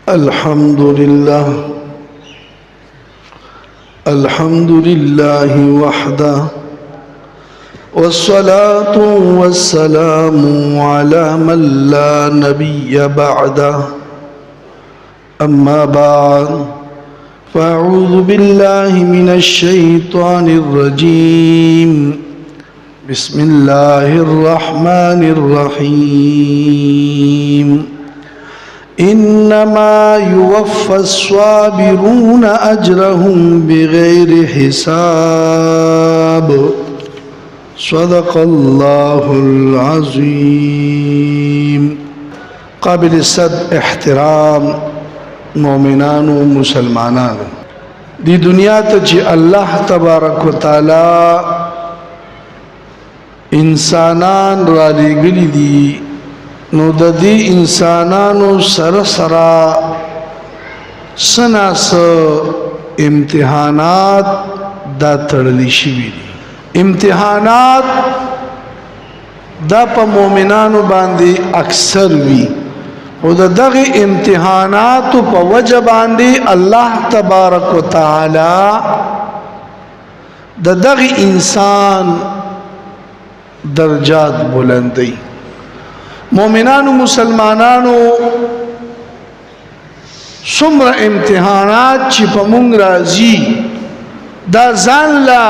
الحمد لله وحده والصلاة والسلام على من لا نبي بعده أما بعد فأعوذ بالله من الشيطان الرجيم بسم الله الرحمن الرحيم إنما يوفى الصابرون أجرهم بغير حساب صدق الله العظيم. قابل صد احترام مومنان و مسلمانان دی دنیا ته چې الله تبارک وتعالى انسانان را لېږلي دي نو د دې انسانانو سره سره سناس امتحانات دا تړلي شوي دي. امتحانات دا په مؤمنانو باندې اکثر وي او دغه امتحانات په وجه باندې الله تبارک وتعالى دغه انسان درجات بلندي. مومنانو مسلمانانو څومره امتحانات چې په مونږ راځي دا ځان لا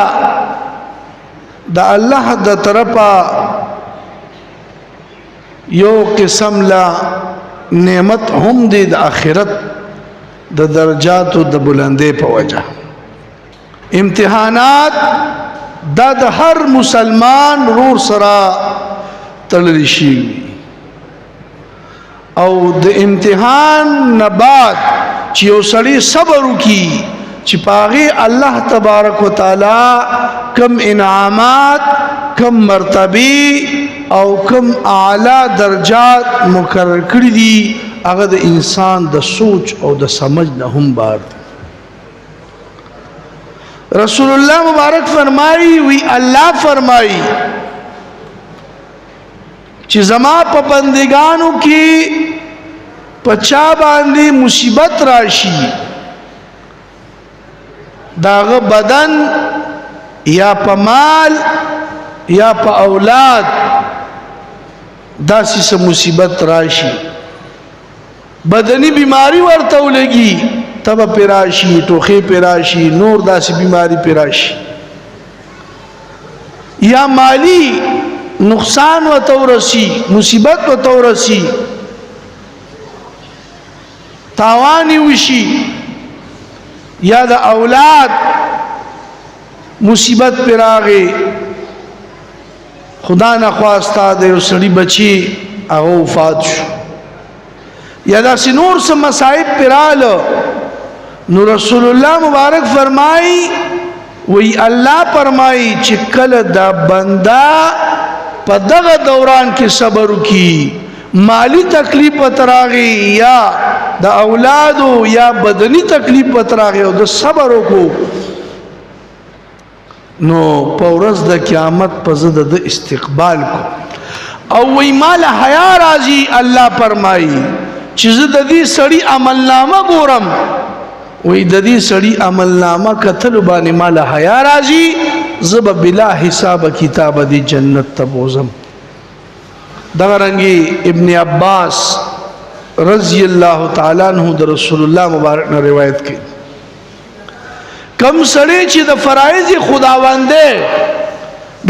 د الله د طرفه یو قسم لا نعمت هم دی د آخرت د درجاتو د بلندۍ په وجه. امتحانات دا د هر مسلمان رور سره تړلی شي او د امتحان نه بعد چې یو سړی صبر وکړي چې پاغي الله تبارک وتعالى کم انعامات کم مرتبه او کم اعلی درجات مقرر کړی دي هغه د انسان د سوچ او د سمج نه هم بار. رسول الله مبارک فرمایي وی الله فرمایي چې زما په بندگانو کې پچا باندې مصیبت راشي داغه بدن یا په مال یا په اولاد داسې مصیبت راشي بدنی بیماری ورته ولګي تب پیراشي ټوخي پیراشي نور داسې بیماری پیراشي یا مالی نقصان و تورسی مصیبت و تورسی تاوانی وشي یا د اولاد مصیبت پر راغی خدا نخواستا د یو سړي بچي هغه وفات شو یا داسې نور څه مصائب پر راغله نو رسول الله مبارک فرمایي وی الله فرمایي چې کله دا بنده په دغه دوران کې صبر وکړي مالی تکلیف تراغي یا د اولادو یا بدنی تکلیف تراغي او د صبر وکړو نو په ورځ د قیامت په زده د استقبال کو او وی مال حیا راځي. الله فرمایي چې زه د دې سړی عملنامه ګورم وی د دې سړی عملنامه کتل باندې مال حیا راځي زب بلا حساب کتاب دی جنت تبوزم. دغرنگی ابن عباس رضی اللہ تعالی عنہ در رسول اللہ مبارک نے روایت کی کم سڑی چی دا فرائض خداوندے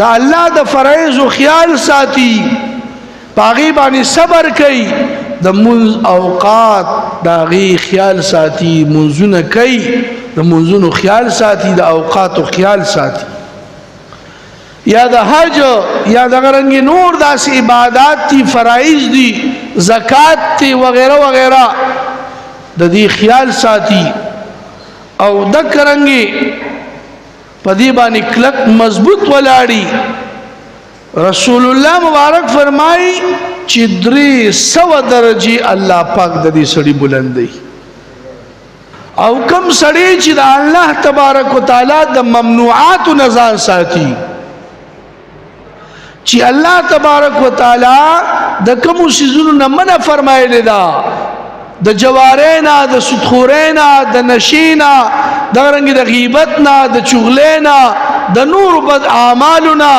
دا اللہ دا فرائض و خیال ساتی پاغی بانی صبر کئی دا منز اوقات دا غی خیال ساتی منزون کئی دا منزون خیال ساتی دا اوقات و خیال ساتی یا د حج یا د غرنګ نور داس عبادات تی فرایض دی زکات تی وغیرہ وغیرہ د دې خیال ساتي او د کرنګي پدی باندې کلک مضبوط ولاړی. رسول الله مبارک فرمای چې 300 درجه الله پاک د دې سړي بلندي او کم سړي چې د الله تبارک وتعالى د ممنوعات نزان ساتي چې الله تبارک وتعالى د کوم شیزونو نه منع فرمایلی دا د جوارینا د سودخورینا د نشینا دغرنګ د غیبتنا د چغلینا د نور بد اعمالنا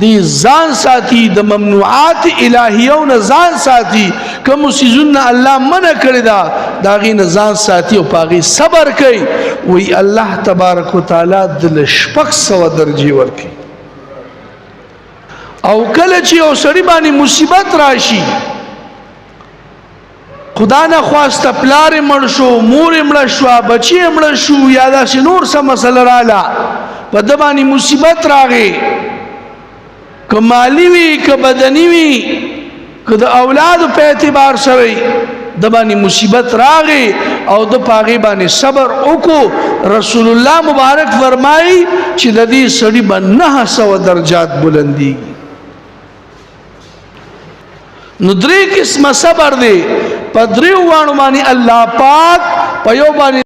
دی ځان ساتي د ممنوعات الهیون ځان ساتي کوم سيزونه الله منع کړی دا داغي نه ځان ساتي او پاغي صبر کوي وی الله تبارک وتعالى د شپږ سو درجه ورکي او کله چې او سړي باندې مصیبت راشي خدا نه خواسته پلار مړ شو مور مړ شو بچي مړ شو یا دا نور څه مسله رااله په د باندې مصیبت راغی که مالی وی که بدنی وی که د اولاد په اعتبار سره د باندې مصیبت راغی او د پاغي باندې صبر وکړو رسول الله مبارک فرمایي چې د دې سړي باندې 900 درجات بلندي نو درې قسمه صبر دی په دریو وانو باندې الله پاک په یو باندې